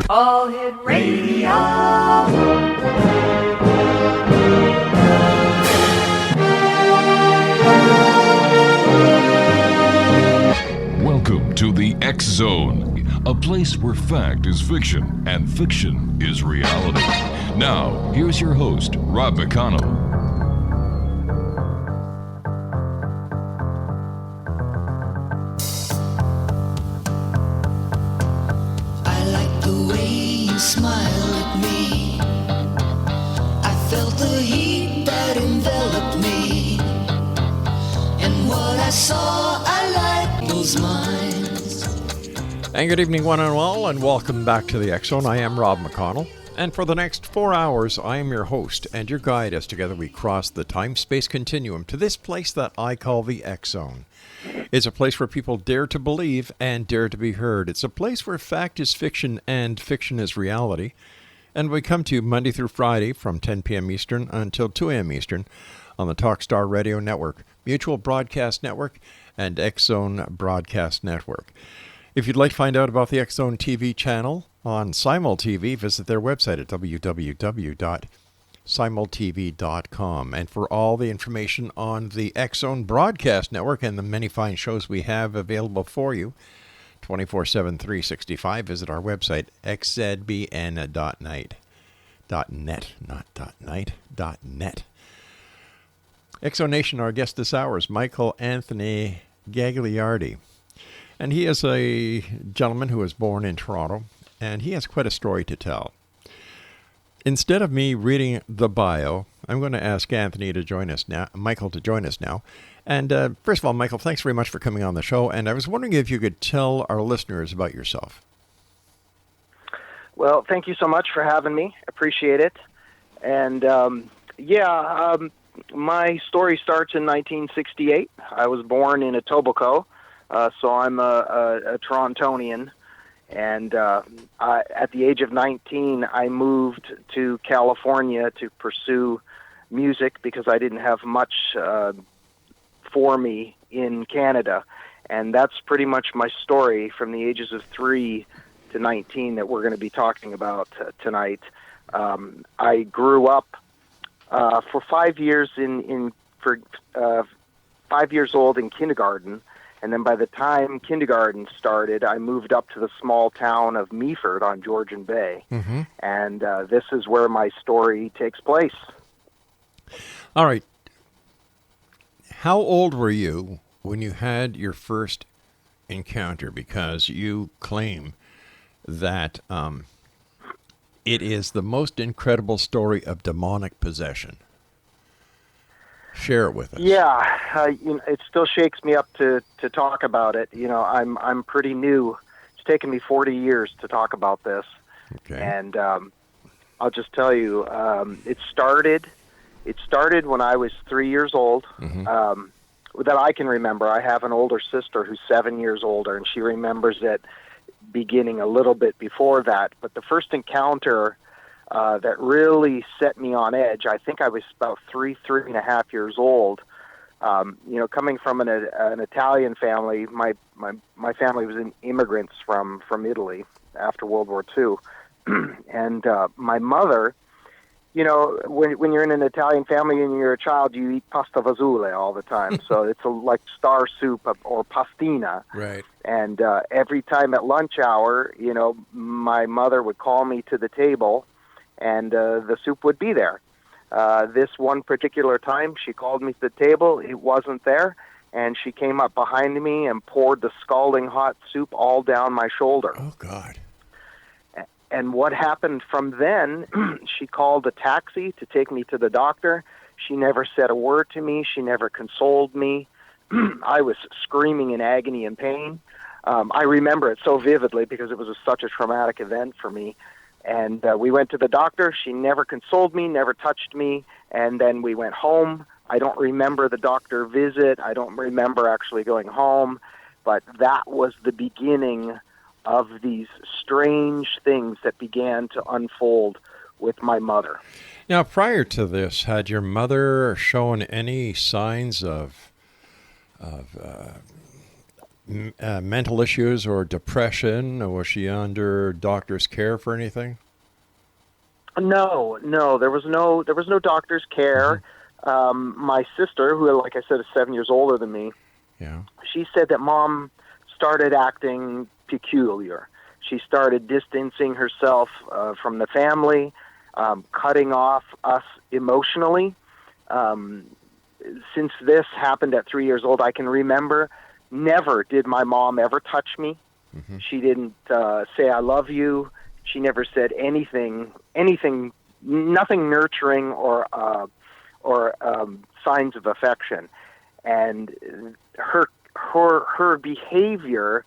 All Hit Radio. Welcome to the X Zone, a place where fact is fiction and fiction is reality. Now, here's your host, Rob McConnell. I like the way you smile at me. I felt the heat that enveloped me. And what I saw, I like those minds. And good evening, one and all, and welcome back to the X Zone. I am Rob McConnell, and for the next 4 hours, I am your host and your guide as together we cross the time-space continuum to this place that I call the X Zone. It's a place where people dare to believe and dare to be heard. It's a place where fact is fiction and fiction is reality. And we come to you Monday through Friday from 10 p.m. Eastern until 2 a.m. Eastern on the Talkstar Radio Network, Mutual Broadcast Network, and X Zone Broadcast Network. If you'd like to find out about the X Zone TV channel on SimulTV, visit their website at www.simultv.com. And for all the information on the X Zone Broadcast Network and the many fine shows we have available for you, 24/7, 365, visit our website, xzbn.net. .net. X Zone Nation, our guest this hour is Michael Anthony Gagliardi. And he is a gentleman who was born in Toronto, and he has quite a story to tell. Instead of me reading the bio, I'm going to ask Michael to join us now. And first of all, Michael, thanks very much for coming on the show. And I was wondering if you could tell our listeners about yourself. Well, thank you so much for having me. Appreciate it. And my story starts in 1968. I was born in Etobicoke. So I'm a Torontonian, and at the age of 19, I moved to California to pursue music because I didn't have much for me in Canada, and that's pretty much my story from the ages of 3 to 19 that we're going to be talking about tonight. I grew up for 5 years 5 years old in kindergarten. And then by the time kindergarten started, I moved up to the small town of Meaford on Georgian Bay. Mm-hmm. And this is where my story takes place. All right. How old were you when you had your first encounter? Because you claim that it is the most incredible story of demonic possession. Share it with us. Yeah, it still shakes me up to talk about it. You know, I'm pretty new. It's taken me 40 years to talk about this. Okay. And I'll just tell you, it started when I was 3 years old. Mm-hmm. That I can remember. I have an older sister who's 7 years older, and she remembers it beginning a little bit before that. But the first encounter that really set me on edge, I think I was about three and a half years old. Coming from an Italian family, my family was immigrants from Italy after World War II. And my mother, when you're in an Italian family and you're a child, you eat pasta fagioli all the time. So it's like star soup or pastina. Right. And every time at lunch hour, my mother would call me to the table, and the soup would be there. This one particular time, she called me to the table. It wasn't there, and she came up behind me and poured the scalding hot soup all down my shoulder. Oh, God. And what happened from then, she called a taxi to take me to the doctor. She never said a word to me. She never consoled me. I was screaming in agony and pain. I remember it so vividly because it was such a traumatic event for me. And we went to the doctor. She never consoled me, never touched me. And then we went home. I don't remember the doctor visit. I don't remember actually going home. But that was the beginning of these strange things that began to unfold with my mother. Now, prior to this, had your mother shown any signs of mental issues or depression? Or was she under doctor's care for anything? No, there was no doctor's care. My sister, who, like I said, is 7 years older than me, she said that Mom started acting peculiar. She started distancing herself from the family, cutting off us emotionally. Since this happened at 3 years old, I can remember never did my mom ever touch me. She didn't say I love you. She never said anything, nothing nurturing or signs of affection. And her behavior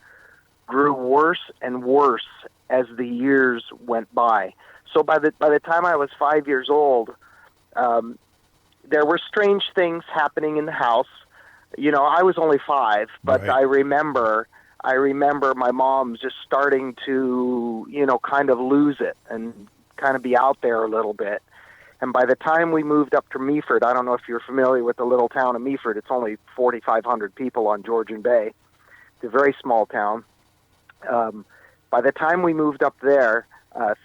grew worse and worse as the years went by. So by the time I was 5 years old, there were strange things happening in the house. You know, I was only 5, but Right. I remember my mom just starting to, kind of lose it and kind of be out there a little bit. And by the time we moved up to Meaford, I don't know if you're familiar with the little town of Meaford. It's only 4,500 people on Georgian Bay. It's a very small town. By the time we moved up there,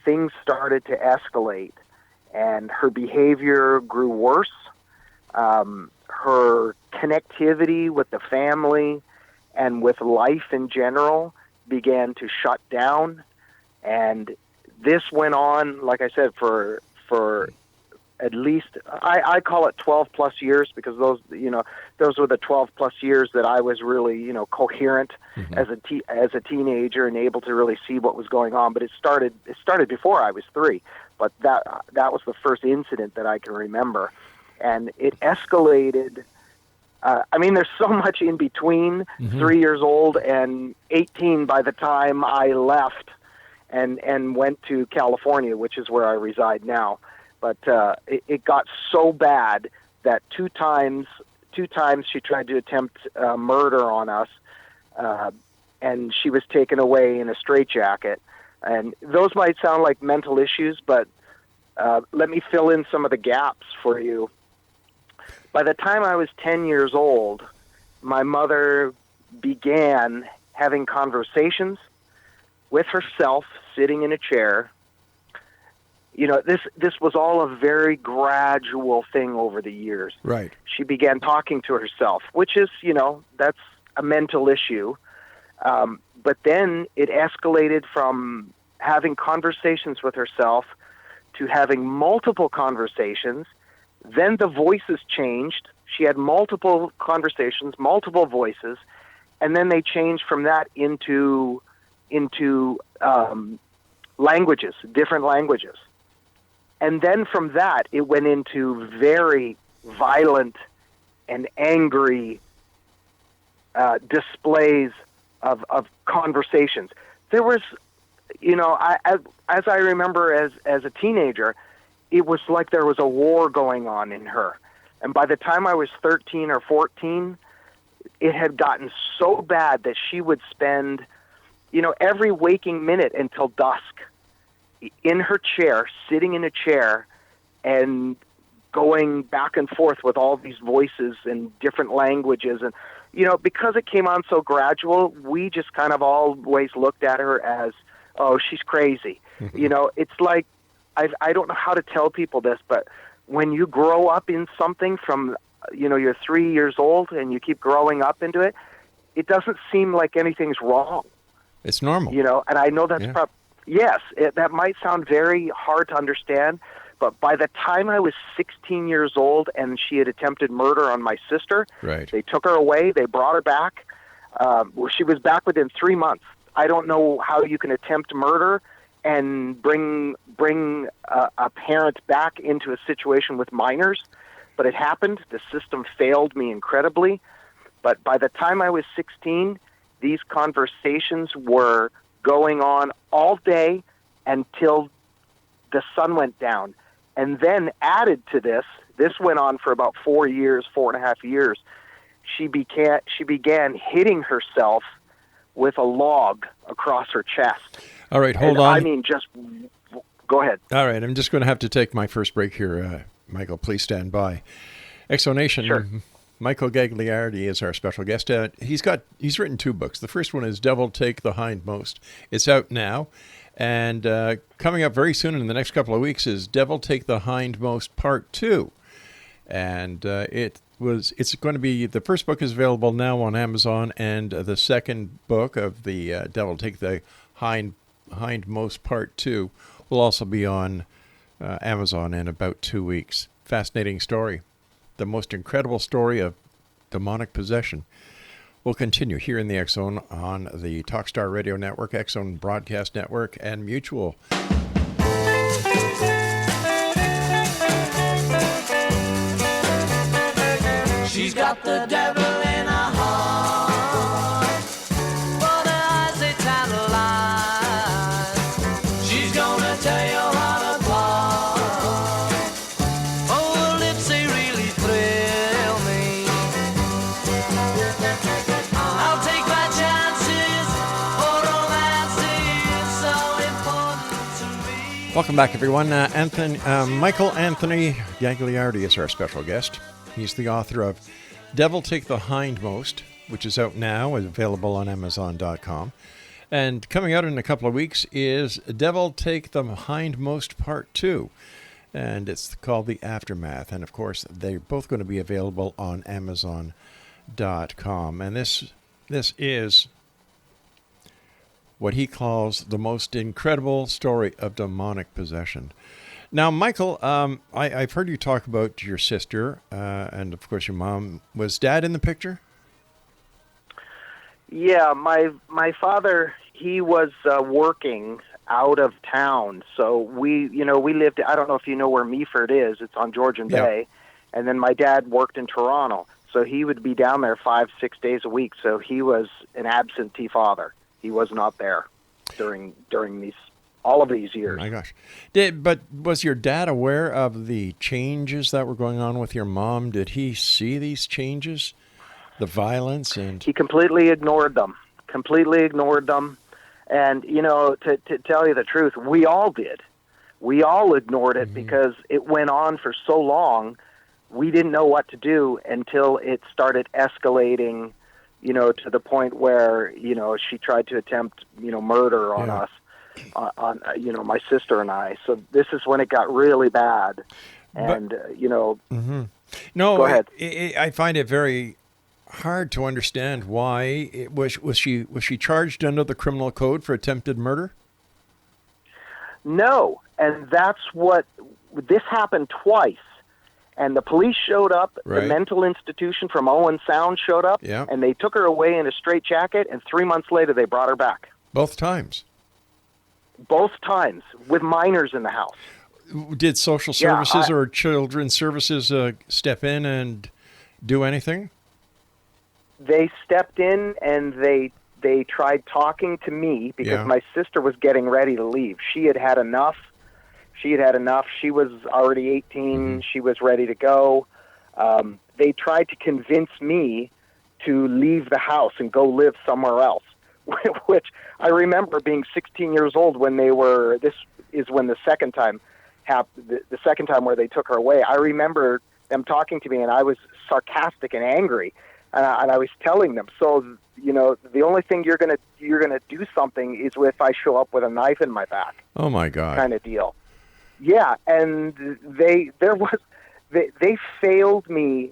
things started to escalate, and her behavior grew worse. Her connectivity with the family and with life in general began to shut down. And this went on, like I said, for at least, I call it 12 plus years, because those were the 12 plus years that I was really, coherent as a teenager and able to really see what was going on. But it started before I was 3, but that was the first incident that I can remember. And it escalated. There's so much in between 3 years old and 18 by the time I left and went to California, which is where I reside now. But it got so bad that two times she tried to attempt murder on us, and she was taken away in a straitjacket. And those might sound like mental issues, but let me fill in some of the gaps for you. By the time I was 10 years old, my mother began having conversations with herself, sitting in a chair. This was all a very gradual thing over the years. Right. She began talking to herself, which is, that's a mental issue. But then it escalated from having conversations with herself to having multiple conversations. Then the voices changed. She had multiple conversations, multiple voices, and then they changed from that into languages, different languages. And then from that, it went into very violent and angry displays of conversations. There was, as I remember as a teenager, it was like there was a war going on in her. And by the time I was 13 or 14, it had gotten so bad that she would spend, every waking minute until dusk in her chair, sitting in a chair, and going back and forth with all these voices in different languages. And, because it came on so gradual, we just kind of always looked at her as, oh, she's crazy. It's like, I don't know how to tell people this, but when you grow up in something from, you're 3 years old and you keep growing up into it, it doesn't seem like anything's wrong. It's normal. And I know that's yes, that might sound very hard to understand, but by the time I was 16 years old and she had attempted murder on my sister, right. They took her away, they brought her back. She was back within 3 months. I don't know how you can attempt murder and bring a parent back into a situation with minors, but it happened. The system failed me incredibly. But by the time I was 16, these conversations were going on all day until the sun went down. And then added to this went on for about 4 years, 4.5 years. She began hitting herself with a log across her chest. All right, hold on. Just go aheed. All right, I'm just going to have to take my first break here. Michael, please stand by. Exonation, Sure. Michael Gagliardi is our special guest. He's written 2 books. The first one is Devil Take the Hindmost. It's out now. And coming up very soon in the next couple of weeks is Devil Take the Hindmost Part 2. And it's going to be, the first book is available now on Amazon, and the second book of the Devil Take the Hindmost Part 2 will also be on Amazon in about 2 weeks. Fascinating story. The most incredible story of demonic possession. We'll continue here in the X Zone on the Talkstar Radio Network, X Zone Broadcast Network, and Mutual. She's got the devil in her heart, for the eyes they tantalize. She's gonna tear your heart apart. Oh, her lips, they really thrill me. I'll take my chances, for romance is so important to me. Welcome back, everyone. Michael Anthony Gagliardi is our special guest. He's the author of Devil Take the Hindmost, which is out now, available on Amazon.com. And coming out in a couple of weeks is Devil Take the Hindmost Part 2. And it's called The Aftermath. And, of course, they're both going to be available on Amazon.com. And this is what he calls the most incredible story of demonic possession. Now, Michael, I've heard you talk about your sister and, of course, your mom. Was Dad in the picture? Yeah, my father, he was working out of town, so we lived. I don't know if you know where Meaford is. It's on Georgian Bay, and then my dad worked in Toronto, so he would be down there 5-6 days a week. So he was an absentee father. He was not there during all of these years. Oh my gosh. But was your dad aware of the changes that were going on with your mom? Did he see these changes, the violence? And he completely ignored them. And, to tell you the truth, we all did. We all ignored it because it went on for so long, we didn't know what to do until it started escalating, to the point where, she tried to attempt, murder on us. On my sister and I. So this is when it got really bad, and No, go ahead. I find it very hard to understand why was she charged under the criminal code for attempted murder? No, and that's what this happened twice. And the police showed up, right. The mental institution from Owen Sound showed up, and they took her away in a straitjacket, and 3 months later they brought her back. Both times? Both times, with minors in the house. Did social services or children's services step in and do anything? They stepped in and they tried talking to me because my sister was getting ready to leave. She had had enough. She was already 18. She was ready to go. They tried to convince me to leave the house and go live somewhere else, which I remember being 16 years old when they were, this is when the second time happened, the second time where they took her away. I remember them talking to me, and I was sarcastic and angry, and I was telling them, so, the only thing you're gonna do something is if I show up with a knife in my back. Oh my God. Kind of deal. Yeah, and they failed me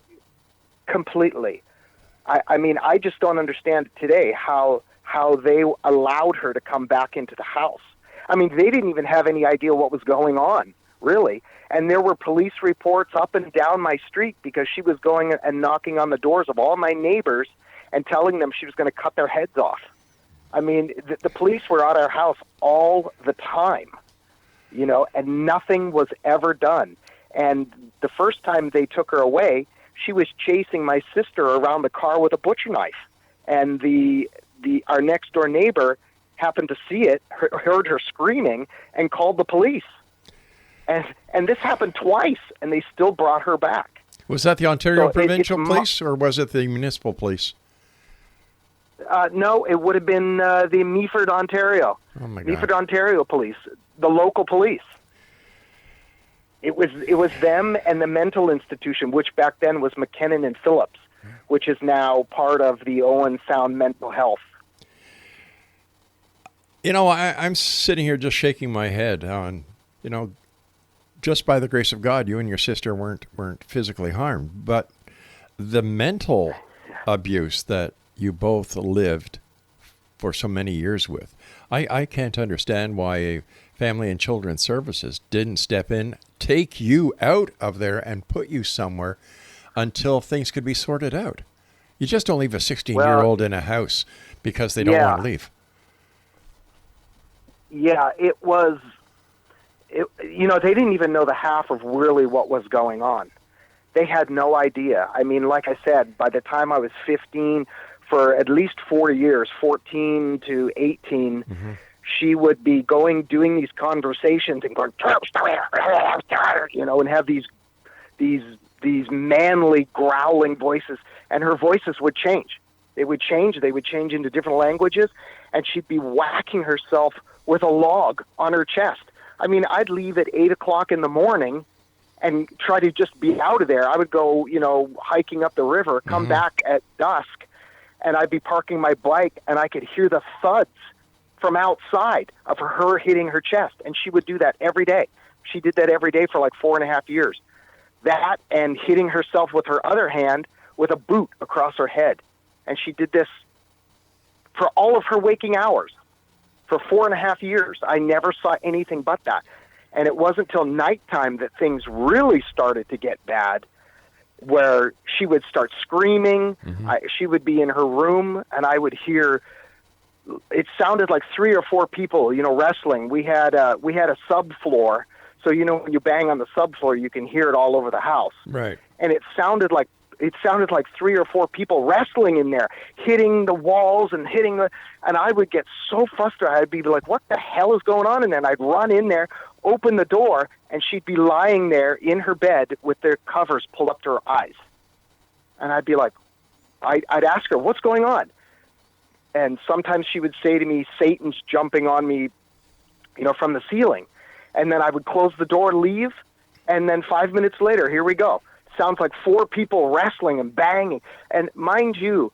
completely. I mean, I just don't understand today how they allowed her to come back into the house. I mean, they didn't even have any idea what was going on, really. And there were police reports up and down my street because she was going and knocking on the doors of all my neighbors and telling them she was going to cut their heads off. I mean, the police were at our house all the time, and nothing was ever done. And the first time they took her away, she was chasing my sister around the car with a butcher knife. And our next door neighbor happened to see it, heard her screaming, and called the police. And this happened twice, and they still brought her back. Was that the Ontario Provincial Police, or was it the municipal police? No, it would have been the Meaford, Ontario. Oh my God. Meaford, Ontario police, the local police. It was them and the mental institution, which back then was McKinnon and Phillips. which is now part of the Owen Sound Mental Health. You know, I'm sitting here just shaking my head on, you know, just by the grace of God, you and your sister weren't physically harmed, but the mental abuse that you both lived for so many years with. I can't understand why Family and Children's Services didn't step in, take you out of there and put you somewhere until things could be sorted out. You just don't leave a 16-year-old in a house because they don't want to leave. Yeah, you know, they didn't even know the half of really what was going on. They had no idea. I mean, like I said, by the time I was 15, for at least 4 years, 14 to 18, she would be doing these conversations and going, you know, and have these manly growling voices, and her voices would change. They would change into different languages, and she'd be whacking herself with a log on her chest. I mean, I'd leave at 8 o'clock in the morning and try to just be out of there. I would go, you know, hiking up the river, come back at dusk, and I'd be parking my bike, and I could hear the thuds from outside of her hitting her chest. And she would do that every day. She did that every day for like 4.5 years. That and hitting herself with her other hand with a boot across her head. And she did this for all of her waking hours. For 4.5 years, I never saw anything but that. And it wasn't till nighttime that things really started to get bad, where she would start screaming. She would be in her room, and I would hear, it sounded like 3 or 4 people, you know, wrestling. We had a subfloor, so, you know, when you bang on the subfloor, you can hear it all over the house. Right. And it sounded like 3 or 4 people wrestling in there, hitting the walls and and I would get so frustrated. I'd be like, what the hell is going on? And then I'd run in there, open the door, and she'd be lying there in her bed with their covers pulled up to her eyes. And I'd be like, I'd ask her, what's going on? And sometimes she would say to me, Satan's jumping on me, you know, from the ceiling. And then I would close the door, leave, and then 5 minutes later, here we go. Sounds like 4 people wrestling and banging. And mind you,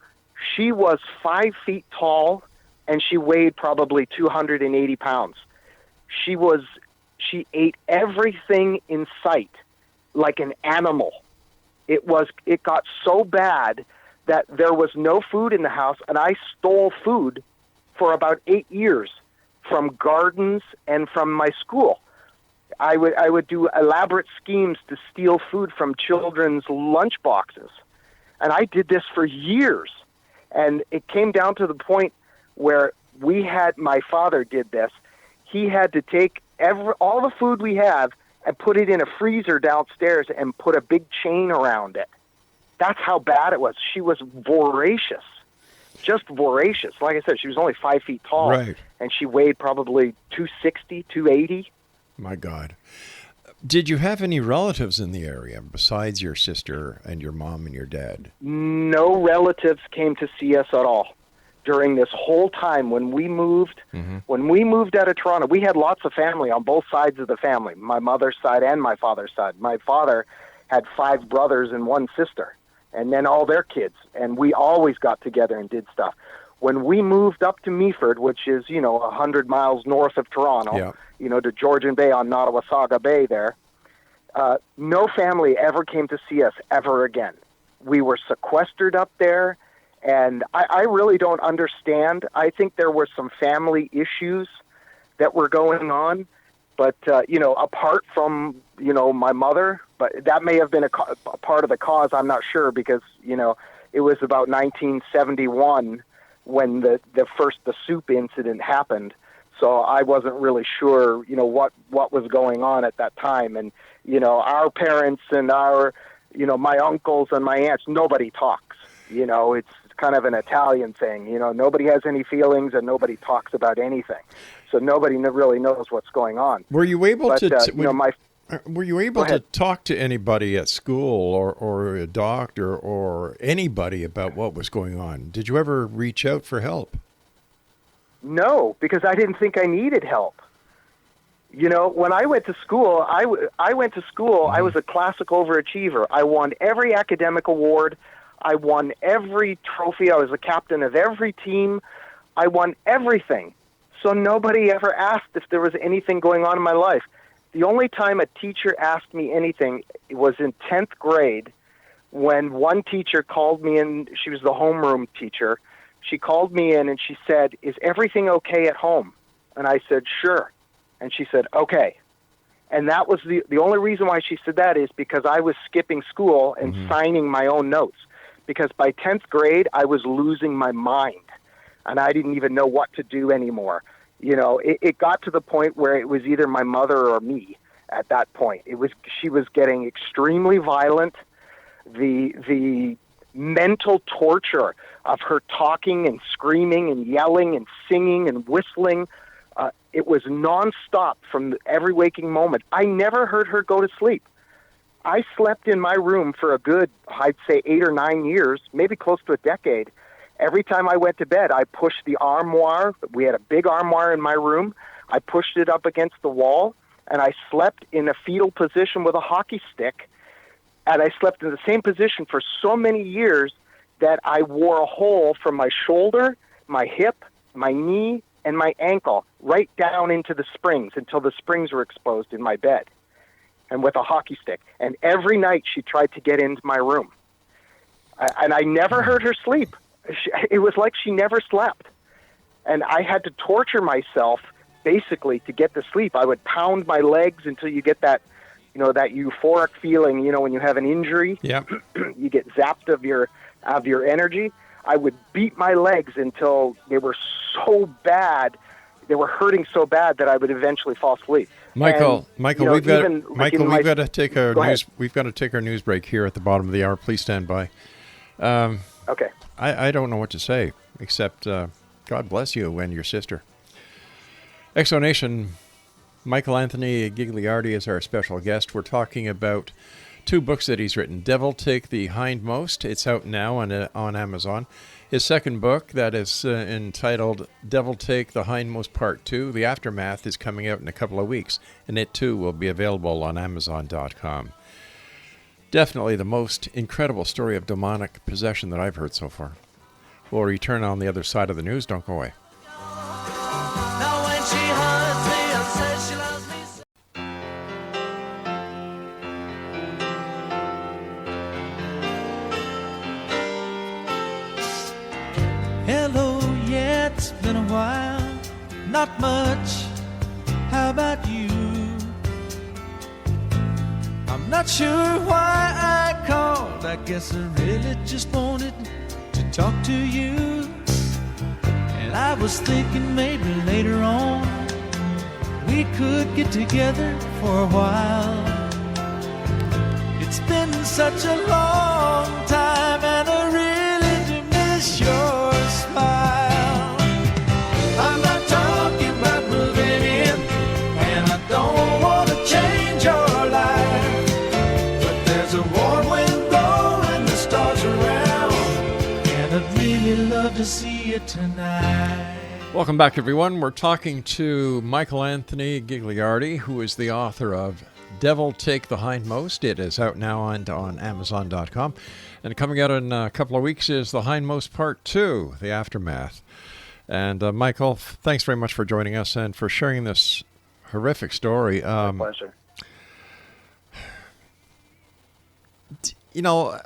she was 5 feet tall, and she weighed probably 280 pounds. She ate everything in sight like an animal. It got so bad that there was no food in the house, and I stole food for about 8 years from gardens and from my school. I would do elaborate schemes to steal food from children's lunch boxes. And I did this for years. And it came down to the point where my father did this. He had to take all the food we have and put it in a freezer downstairs and put a big chain around it. That's how bad it was. She was voracious, just voracious. Like I said, she was only 5 feet tall, right, and she weighed probably 260, 280. My God. Did you have any relatives in the area besides your sister and your mom and your dad? No relatives came to see us at all during this whole time when we moved. When we moved out of Toronto, we had lots of family on both sides of the family, my mother's side and my father's side. My father had 5 brothers and 1 sister, and then all their kids, and we always got together and did stuff. When we moved up to Meaford, which is, 100 miles north of Toronto, to Georgian Bay on Nottawasaga Bay there, no family ever came to see us ever again. We were sequestered up there, and I really don't understand. I think there were some family issues that were going on, but, apart from, my mother, but that may have been a part of the cause, I'm not sure, because, it was about 1971 when the soup incident happened. So I wasn't really sure, what was going on at that time. And, our parents and my uncles and my aunts, nobody talks. It's kind of an Italian thing. Nobody has any feelings and nobody talks about anything. So nobody really knows what's going on. Were you able Were you able to talk to anybody at school or a doctor or anybody about what was going on? Did you ever reach out for help? No, because I didn't think I needed help. When I went to school, I was a classic overachiever. I won every academic award. I won every trophy. I was the captain of every team. I won everything. So nobody ever asked if there was anything going on in my life. The only time a teacher asked me anything was in 10th grade when one teacher called me in. She was the homeroom teacher. She called me in and she said, "Is everything okay at home?" And I said, "Sure." And she said, "Okay." And that was the only reason why she said that is because I was skipping school and signing my own notes. Because by 10th grade, I was losing my mind. And I didn't even know what to do anymore. You know, it got to the point where it was either my mother or me at that point. She was getting extremely violent. The mental torture of her talking and screaming and yelling and singing and whistling, it was nonstop from every waking moment. I never heard her go to sleep. I slept in my room for a good, I'd say 8 or 9 years, maybe close to a decade. Every time I went to bed, I pushed the armoire. We had a big armoire in my room. I pushed it up against the wall, and I slept in a fetal position with a hockey stick. And I slept in the same position for so many years that I wore a hole from my shoulder, my hip, my knee, and my ankle right down into the springs until the springs were exposed in my bed, and with a hockey stick. And every night she tried to get into my room. And I never heard her sleep. It was like she never slept. And I had to torture myself, basically, to get to sleep. I would pound my legs until you get that, you know, that euphoric feeling, you know, when you have an injury. Yep. You get zapped of your energy. I would beat my legs until they were so bad, they were hurting so bad that I would eventually fall asleep. Michael, you know, we've got to take our news break here at the bottom of the hour. Please stand by. Okay. I don't know what to say except God bless you and your sister. Exonation, Michael Anthony Gagliardi is our special guest. We're talking about 2 books that he's written. Devil Take the Hindmost. It's out now on Amazon. His second book, that is entitled Devil Take the Hindmost Part 2, The Aftermath, is coming out in a couple of weeks, and it too will be available on Amazon.com. Definitely the most incredible story of demonic possession that I've heard so far. We'll return on the other side of the news. Don't go away. Now when she hugs me and says she loves me so. Hello, yeah, it's been a while. Not much. How about you? I'm not sure why I called. I guess I really just wanted to talk to you. And I was thinking maybe later on we could get together for a while. It's been such a long time and I really do miss your smile. I'm not talking about moving in, and I don't want to change your life, but there's a warm wind blowing the stars around, and I'd really love to see you tonight. Welcome back, everyone. We're talking to Michael Anthony Gagliardi, who is the author of Devil Take the Hindmost. It is out now on Amazon.com. And coming out in a couple of weeks is The Hindmost Part 2, The Aftermath. And Michael, thanks very much for joining us and for sharing this horrific story. My pleasure. You know,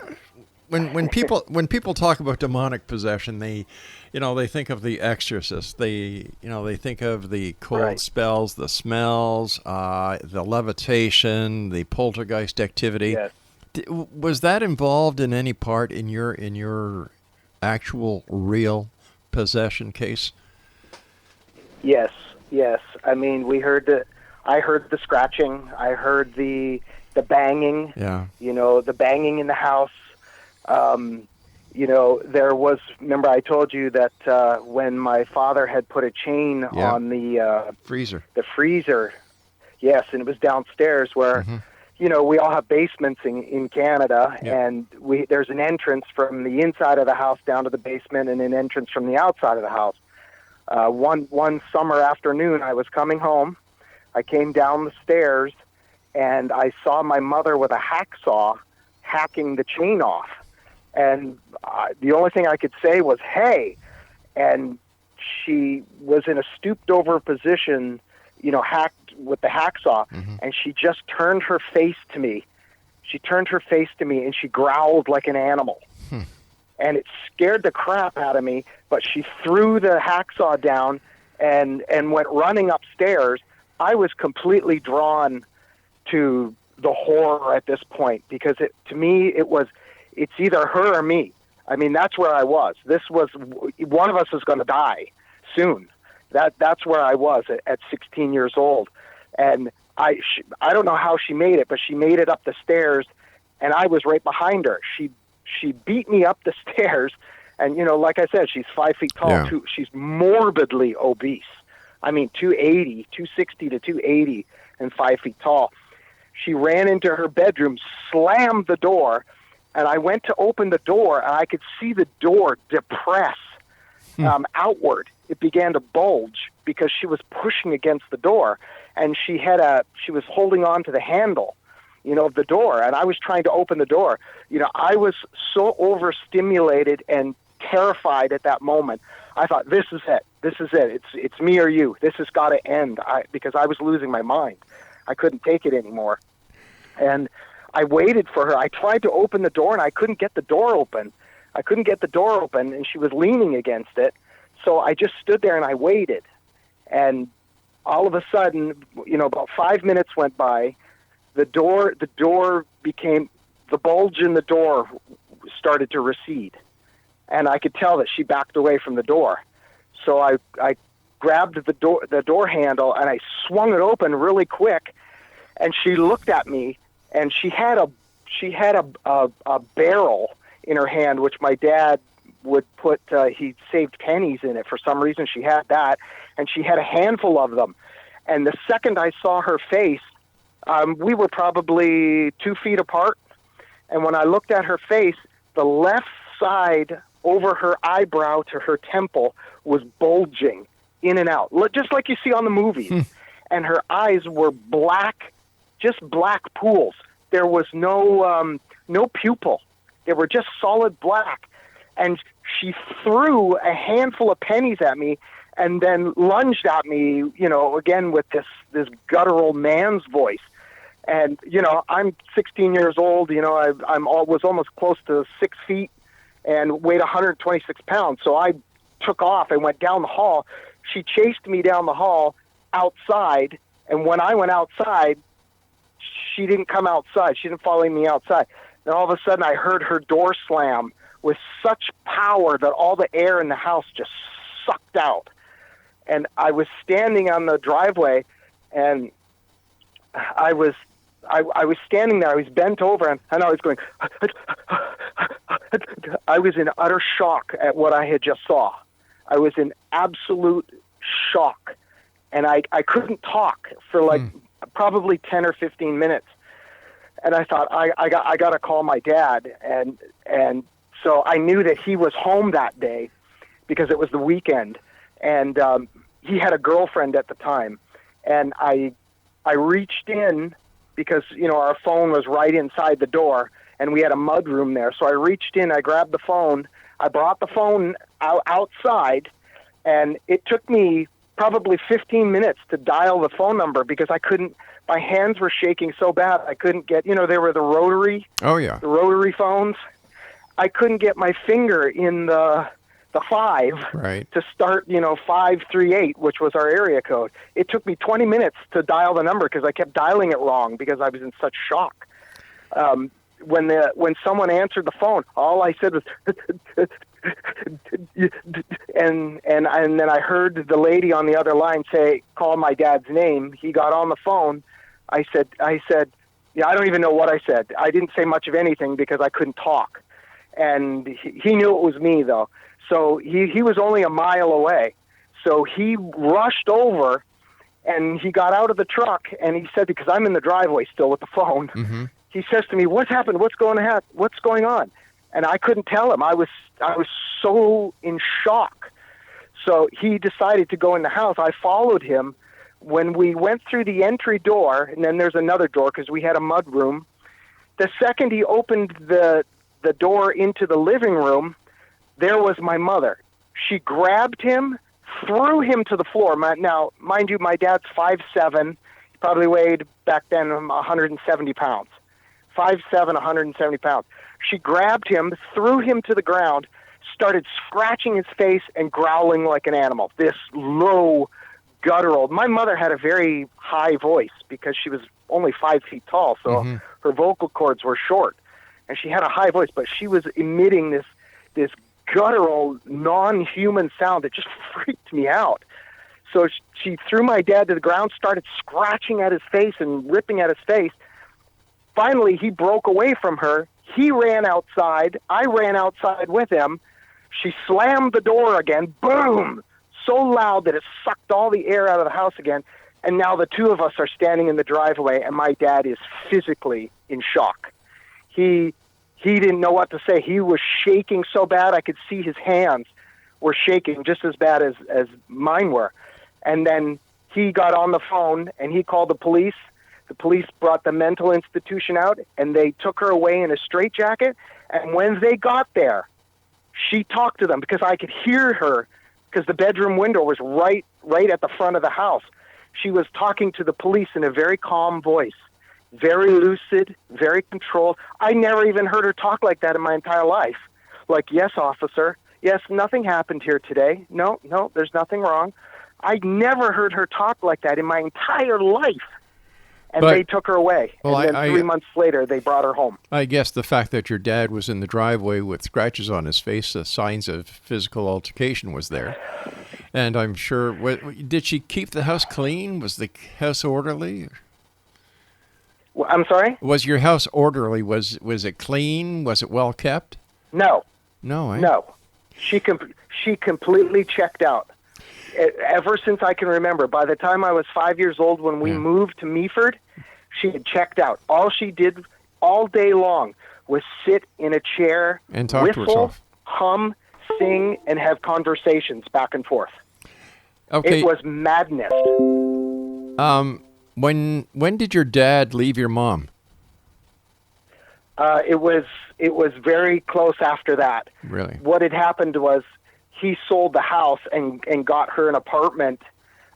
when people talk about demonic possession, they think of The Exorcist. They think of the cold spells, the smells, the levitation, the poltergeist activity. Yes. Was that involved in any part in your actual real possession case? Yes. I mean, I heard the scratching. I heard the banging. Yeah. You know, the banging in the house. You know, there was, remember I told you that when my father had put a chain on the freezer. The freezer, yes, and it was downstairs where, you know, we all have basements in Canada, and there's an entrance from the inside of the house down to the basement and an entrance from the outside of the house. One summer afternoon, I was coming home. I came down the stairs, and I saw my mother with a hacksaw hacking the chain off. And the only thing I could say was, hey. And she was in a stooped over position, hacked with the hacksaw, and she just turned her face to me. She turned her face to me, and she growled like an animal. And it scared the crap out of me, but she threw the hacksaw down and went running upstairs. I was completely drawn to the horror at this point, because to me, it's either her or me. I mean, that's where I was. One of us is going to die soon. That's where I was at 16 years old. And I don't know how she made it, but she made it up the stairs, and I was right behind her. She beat me up the stairs, and, like I said, she's 5 feet tall. Yeah. She's morbidly obese. I mean, 260 to 280 and 5 feet tall. She ran into her bedroom, slammed the door, and I went to open the door, and I could see the door depress outward. It began to bulge because she was pushing against the door, and she was holding on to the handle, of the door, and I was trying to open the door. I was so overstimulated and terrified at that moment. I thought, this is it. This is it. It's me or you. This has got to end, because I was losing my mind. I couldn't take it anymore. And I waited for her. I tried to open the door, and I couldn't get the door open. And she was leaning against it. So I just stood there and I waited. And all of a sudden, about 5 minutes went by. The bulge in the door started to recede. And I could tell that she backed away from the door. So I grabbed the door handle, and I swung it open really quick. And she looked at me, and she had a barrel in her hand, which my dad would put, he saved pennies in it. For some reason, she had that, and she had a handful of them. And the second I saw her face, we were probably 2 feet apart. And when I looked at her face, the left side over her eyebrow to her temple was bulging in and out, just like you see on the movies. And her eyes were black, just black pools. There was no pupil. They were just solid black. And she threw a handful of pennies at me, and then lunged at me, again with this guttural man's voice. And, I'm 16 years old, I was almost close to 6 feet and weighed 126 pounds. So I took off and went down the hall. She chased me down the hall outside. And when I went outside, she didn't come outside. She didn't follow me outside. Then all of a sudden I heard her door slam with such power that all the air in the house just sucked out. And I was standing on the driveway, and I was standing there. I was bent over, and I was going. I was in utter shock at what I had just saw. I was in absolute shock, and I couldn't talk for probably 10 or 15 minutes. And I thought I got to call my dad, and so I knew that he was home that day because it was the weekend, and he had a girlfriend at the time, and I reached in because our phone was right inside the door, and we had a mudroom there. So I reached in, I grabbed the phone, I brought the phone outside, and it took me probably 15 minutes to dial the phone number because I couldn't. My hands were shaking so bad I couldn't get. There were the rotary. Oh yeah. The rotary phones. I couldn't get my finger in the 5 right. to start, 538, which was our area code. It took me 20 minutes to dial the number because I kept dialing it wrong because I was in such shock. When someone answered the phone, all I said was, and then I heard the lady on the other line say, call my dad's name. He got on the phone. I said, yeah, I don't even know what I said. I didn't say much of anything because I couldn't talk. And he knew it was me, though. So he was only a mile away. So he rushed over, and he got out of the truck, and he said, because I'm in the driveway still with the phone, he says to me, what's happened? What's going on? And I couldn't tell him. I was so in shock. So he decided to go in the house. I followed him. When we went through the entry door, and then there's another door because we had a mud room, the second he opened the the door into the living room, there was my mother. She grabbed him, threw him to the floor. Now, mind you, my dad's 5'7". He probably weighed back then 170 pounds. 5'7", 170 pounds. She grabbed him, threw him to the ground, started scratching his face and growling like an animal. This low, guttural. My mother had a very high voice because she was only 5 feet tall, so her vocal cords were short. And she had a high voice, but she was emitting this guttural, non-human sound that just freaked me out. So she threw my dad to the ground, started scratching at his face and ripping at his face. Finally, he broke away from her. He ran outside. I ran outside with him. She slammed the door again. Boom! So loud that it sucked all the air out of the house again. And now the two of us are standing in the driveway, and my dad is physically in shock. He didn't know what to say. He was shaking so bad I could see his hands were shaking just as bad as mine were. And then he got on the phone, and he called the police. The police brought the mental institution out, and they took her away in a straitjacket. And when they got there, she talked to them because I could hear her because the bedroom window was right at the front of the house. She was talking to the police in a very calm voice, very lucid, very controlled. I never even heard her talk like that in my entire life. Like, yes, officer. Yes, nothing happened here today. No, there's nothing wrong. I never heard her talk like that in my entire life. And they took her away. Well, and then 3 months later, they brought her home. I guess the fact that your dad was in the driveway with scratches on his face, the signs of physical altercation was there. And I'm sure, did she keep the house clean? Was the house orderly? Well, I'm sorry? Was your house orderly? Was it clean? Was it well kept? No. No, eh? No. She completely checked out. Ever since I can remember, by the time I was 5 years old when we moved to Meaford, she had checked out. All she did all day long was sit in a chair, and talk whistle, to herself, hum, sing, and have conversations back and forth. Okay. It was madness. When did your dad leave your mom? It was very close after that. Really? What had happened was he sold the house and got her an apartment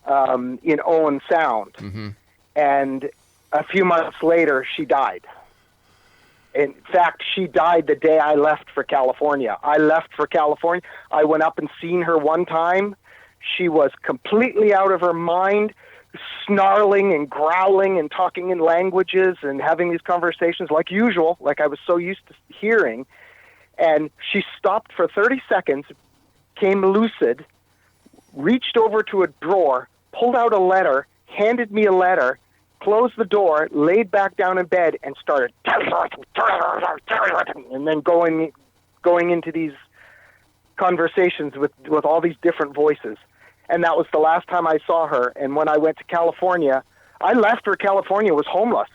in Owen Sound. Mm-hmm. And a few months later, she died. In fact, she died the day I left for California. I left for California. I went up and seen her one time. She was completely out of her mind, snarling and growling and talking in languages and having these conversations like usual, like I was so used to hearing. And she stopped for 30 seconds, came lucid, reached over to a drawer, pulled out a letter, handed me a letter, closed the door, laid back down in bed, and started and then going into these conversations with all these different voices. And that was the last time I saw her. And when I went to California, I left for California, was homeless.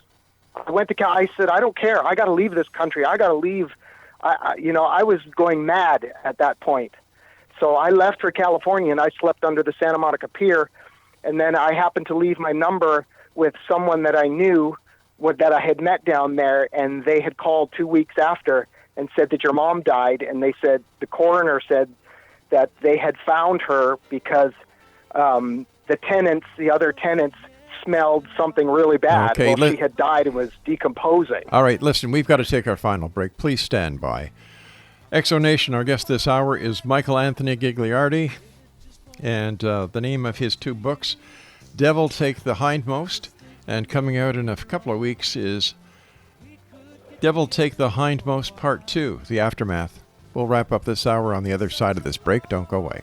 I went to I said, I don't care. I got to leave this country. I got to leave. I was going mad at that point. So I left for California, and I slept under the Santa Monica Pier. And then I happened to leave my number with someone that I knew, that I had met down there, and they had called 2 weeks after and said that your mom died. And they said, the coroner said that they had found her because the other tenants, smelled something really bad. Okay, she had died and was decomposing. All right, listen, we've got to take our final break. Please stand by. Exonation, our guest this hour is Michael Anthony Gagliardi, and the name of his two books, Devil Take the Hindmost, and coming out in a couple of weeks is Devil Take the Hindmost Part 2, The Aftermath. We'll wrap up this hour on the other side of this break. Don't go away.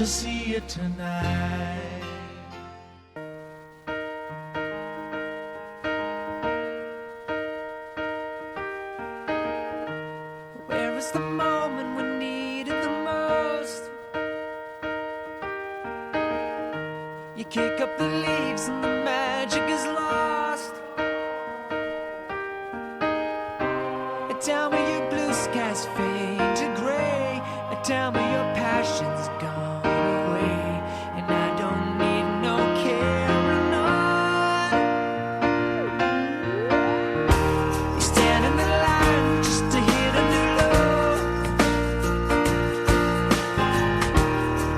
See you tonight. Where is the moment we need it the most? You kick up the leaves and the magic is lost.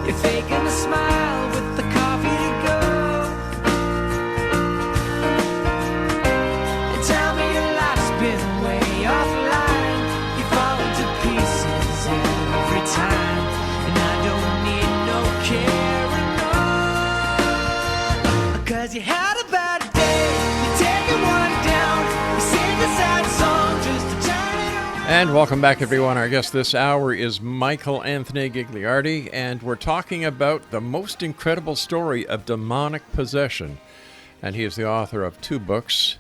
You're faking a smile with the coffee to go. And tell me your life's been way offline. You fall into pieces every time. And I don't need no care, no. 'Cause you had a bad day, you're taking one down. You sing a sad song just to turn it around. And welcome back, everyone. Our guest this hour is Michael Anthony Gagliardi, and we're talking about the most incredible story of demonic possession. And he is the author of 2 books,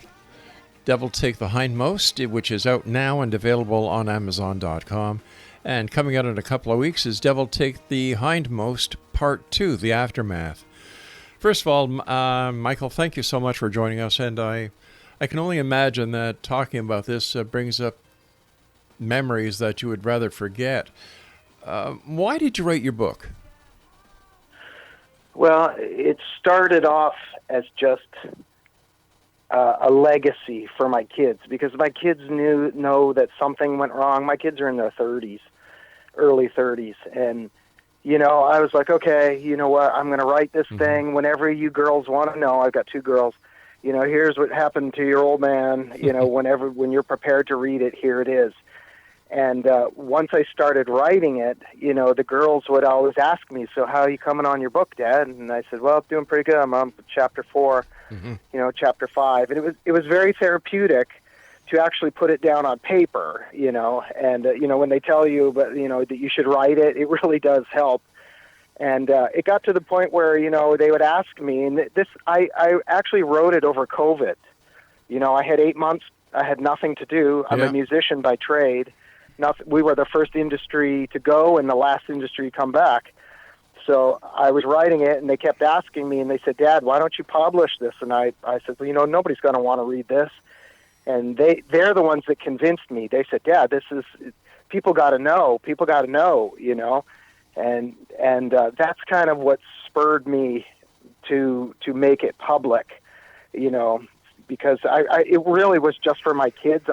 Devil Take the Hindmost, which is out now and available on Amazon.com. And coming out in a couple of weeks is Devil Take the Hindmost Part 2, The Aftermath. First of all, Michael, thank you so much for joining us. And I can only imagine that talking about this brings up memories that you would rather forget. Why did you write your book? Well, it started off as just a legacy for my kids, because my kids know that something went wrong. My kids are in their 30s, early 30s, and I was like, okay, you know what? I'm going to write this thing. Whenever you girls want to know, I've got 2 girls. Here's what happened to your old man. When you're prepared to read it, here it is. And once I started writing it, the girls would always ask me, so how are you coming on your book, Dad? And I said, well, I'm doing pretty good. I'm on chapter 4, chapter 5. And it was very therapeutic to actually put it down on paper, and, when they tell you, that you should write it, it really does help. And it got to the point where, they would ask me, and I actually wrote it over COVID. I had 8 months, I had nothing to do. I'm a musician by trade. We were the first industry to go and the last industry to come back. So I was writing it, and they kept asking me, and they said, Dad, why don't you publish this? And I said, well, nobody's going to want to read this. And they're the ones that convinced me. They said, Dad, people got to know. People got to know, And that's kind of what spurred me to make it public, because it really was just for my kids.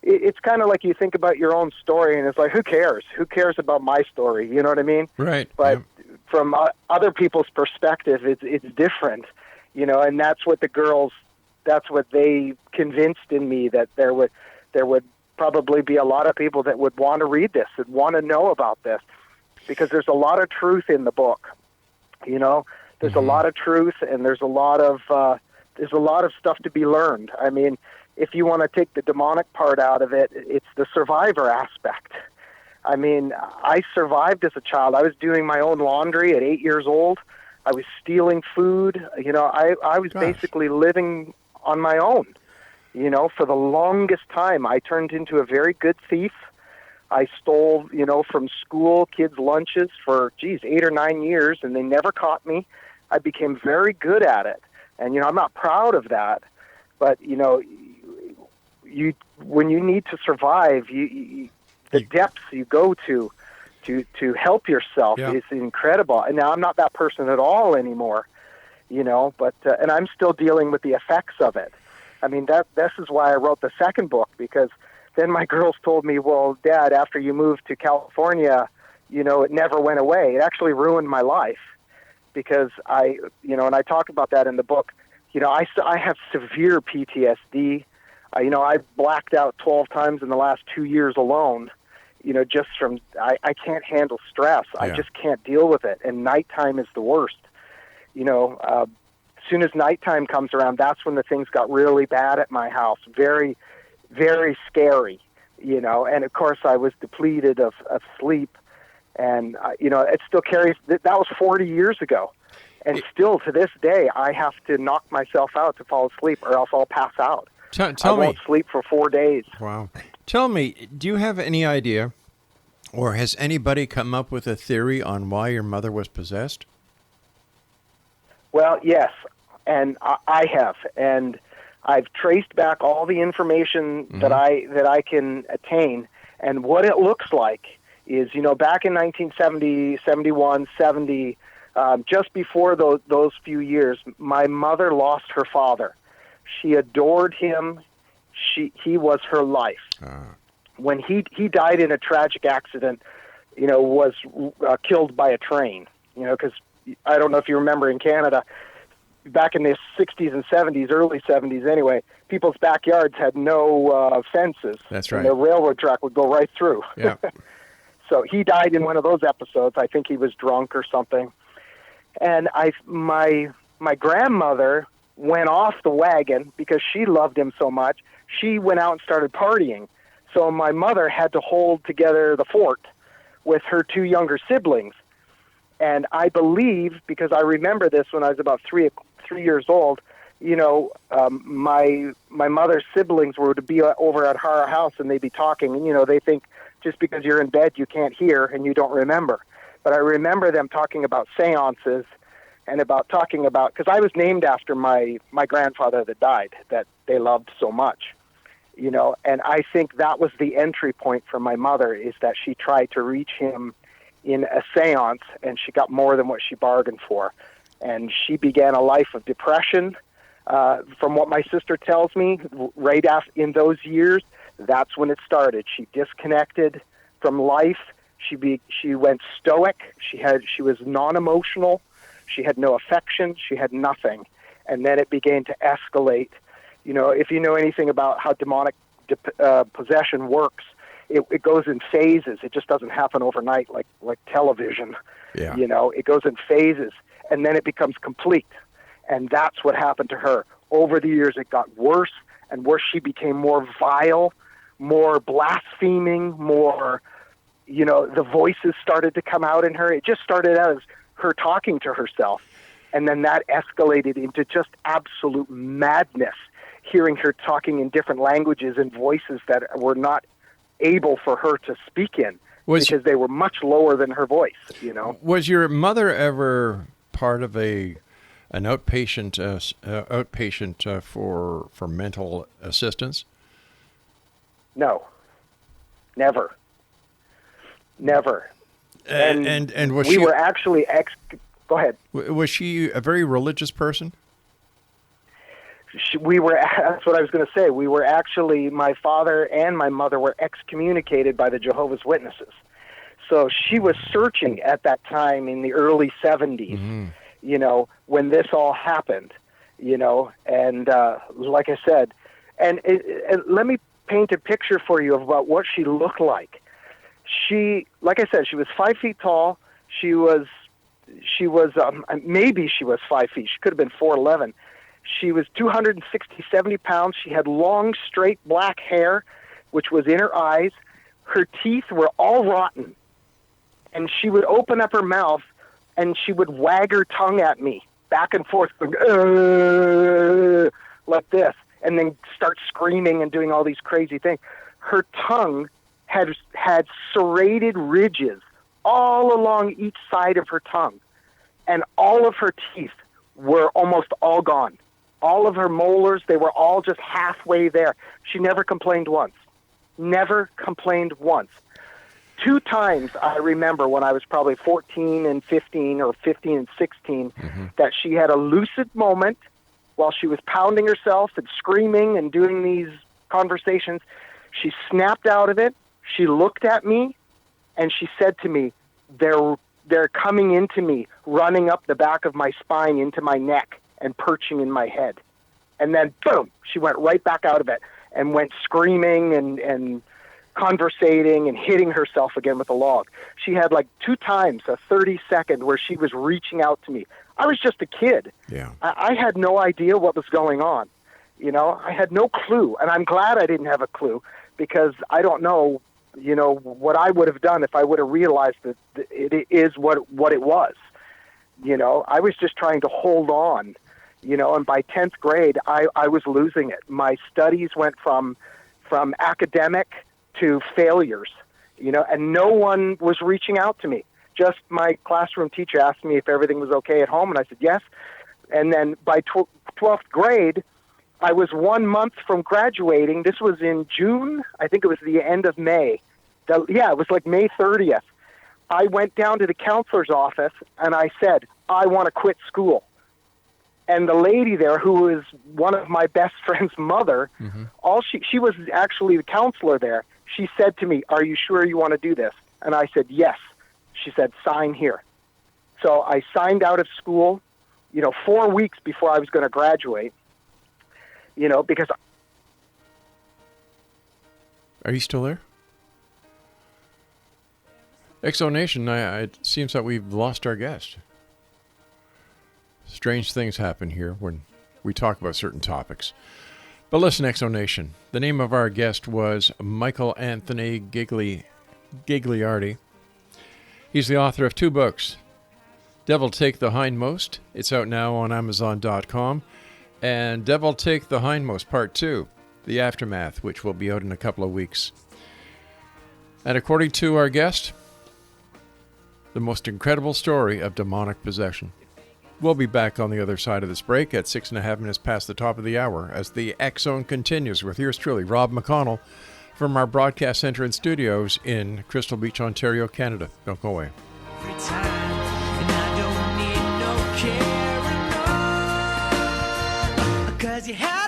It's kind of like you think about your own story, and it's like, who cares? Who cares about my story? You know what I mean? Right. But from other people's perspective, it's different, and that's what that's what they convinced in me, that there would probably be a lot of people that would want to read this, that want to know about this, because there's a lot of truth in the book. There's a lot of truth, and there's a lot of stuff to be learned. I mean, if you want to take the demonic part out of it, it's the survivor aspect. I mean, I survived as a child. I was doing my own laundry at 8 years old. I was stealing food. I was basically living on my own. For the longest time, I turned into a very good thief. I stole, from school kids' lunches for, 8 or 9 years, and they never caught me. I became very good at it. And, I'm not proud of that. But, when you need to survive, the depths you go to help yourself is incredible. And now I'm not that person at all anymore, but and I'm still dealing with the effects of it. I mean, this is why I wrote the second book, because then my girls told me, well, Dad, after you moved to California, it never went away. It actually ruined my life, because and I talk about that in the book. I have severe PTSD. I blacked out 12 times in the last 2 years alone, just from, I can't handle stress. Yeah. I just can't deal with it. And nighttime is the worst. As soon as nighttime comes around, that's when the things got really bad at my house. Very, very scary, and of course I was depleted of sleep. And, it still carries, that was 40 years ago. And still to this day, I have to knock myself out to fall asleep, or else I'll pass out. I won't sleep for 4 days. Wow. Tell me, do you have any idea, or has anybody come up with a theory on why your mother was possessed? Well, yes, and I have, and I've traced back all the information that I can attain, and what it looks like is, back in 1970, 71, 70, just before those few years, my mother lost her father. She adored him. He was her life. When he died in a tragic accident, was killed by a train. Because I don't know if you remember in Canada, back in the 60s and 70s, early 70s anyway, people's backyards had no fences. That's right. And the railroad track would go right through. Yeah. So he died in one of those episodes. I think he was drunk or something. And my grandmother went off the wagon because she loved him so much. She went out and started partying. So my mother had to hold together the fort with her two younger siblings. And I believe, because I remember this when I was about three years old, my mother's siblings were to be over at our house and they'd be talking. And, they think just because you're in bed you can't hear and you don't remember. But I remember them talking about seances and because I was named after my grandfather that died, that they loved so much. And I think that was the entry point for my mother, is that she tried to reach him in a seance, and she got more than what she bargained for. And she began a life of depression. From what my sister tells me, right after, in those years, that's when it started. She disconnected from life. She went stoic. She was non-emotional. She had no affection. She had nothing. And then it began to escalate. If you know anything about how demonic possession works, it goes in phases. It just doesn't happen overnight like television. Yeah. It goes in phases, and then it becomes complete. And that's what happened to her. Over the years, it got worse and worse. She became more vile, more blaspheming, more, the voices started to come out in her. It just started out as her talking to herself. And then that escalated into just absolute madness, hearing her talking in different languages and voices that were not able for her to speak in because they were much lower than her voice, Was your mother ever part of an outpatient for mental assistance? No, never. And was we she? were actually Go ahead. Was she a very religious person? That's what I was going to say. We were actually, my father and my mother were excommunicated by the Jehovah's Witnesses. So she was searching at that time in the early 70s, when this all happened, and like I said, and let me paint a picture for you about what she looked like. Like I said, she was 5 feet tall. She was maybe she was 5 feet. She could have been 4'11". She was 70 pounds. She had long, straight black hair, which was in her eyes. Her teeth were all rotten. And she would open up her mouth, and she would wag her tongue at me, back and forth, like this, and then start screaming and doing all these crazy things. Her tongue had serrated ridges all along each side of her tongue, and all of her teeth were almost all gone. All of her molars, they were all just halfway there. She never complained once. Never complained once. 2 times I remember when I was probably 14 and 15 or 15 and 16 that she had a lucid moment while she was pounding herself and screaming and doing these conversations. She snapped out of it. She looked at me and she said to me, they're coming into me, running up the back of my spine into my neck and perching in my head. And then, boom, she went right back out of it and went screaming and conversating and hitting herself again with a log. She had like 2 times a 30-second where she was reaching out to me. I was just a kid. Yeah. I had no idea what was going on. I had no clue. And I'm glad I didn't have a clue, because I don't know, what I would have done if I would have realized that it is what it was. I was just trying to hold on, and by 10th grade, I was losing it. My studies went from academic to failures, and no one was reaching out to me. Just my classroom teacher asked me if everything was okay at home, and I said yes. And then by 12th grade, I was 1 month from graduating. This was in June. I think it was the end of May. It was like May 30th. I went down to the counselor's office, and I said, I want to quit school. And the lady there, who is one of my best friend's mother, she was actually the counselor there. She said to me, are you sure you want to do this? And I said, yes. She said, sign here. So I signed out of school, 4 weeks before I was going to graduate, because... Are you still there? Exonation, it seems that we've lost our guest. Strange things happen here when we talk about certain topics. But listen, Exonation, the name of our guest was Michael Anthony Gagliardi. He's the author of 2 books. Devil Take the Hindmost, it's out now on Amazon.com, and Devil Take the Hindmost Part 2, The Aftermath, which will be out in a couple of weeks. And according to our guest, the most incredible story of demonic possession. We'll be back on the other side of this break at 6.5 minutes past the top of the hour as the X Zone continues with yours truly, Rob McConnell, from our broadcast center and studios in Crystal Beach, Ontario, Canada. Don't go away. Every time, and I don't need no care, no, 'cause you have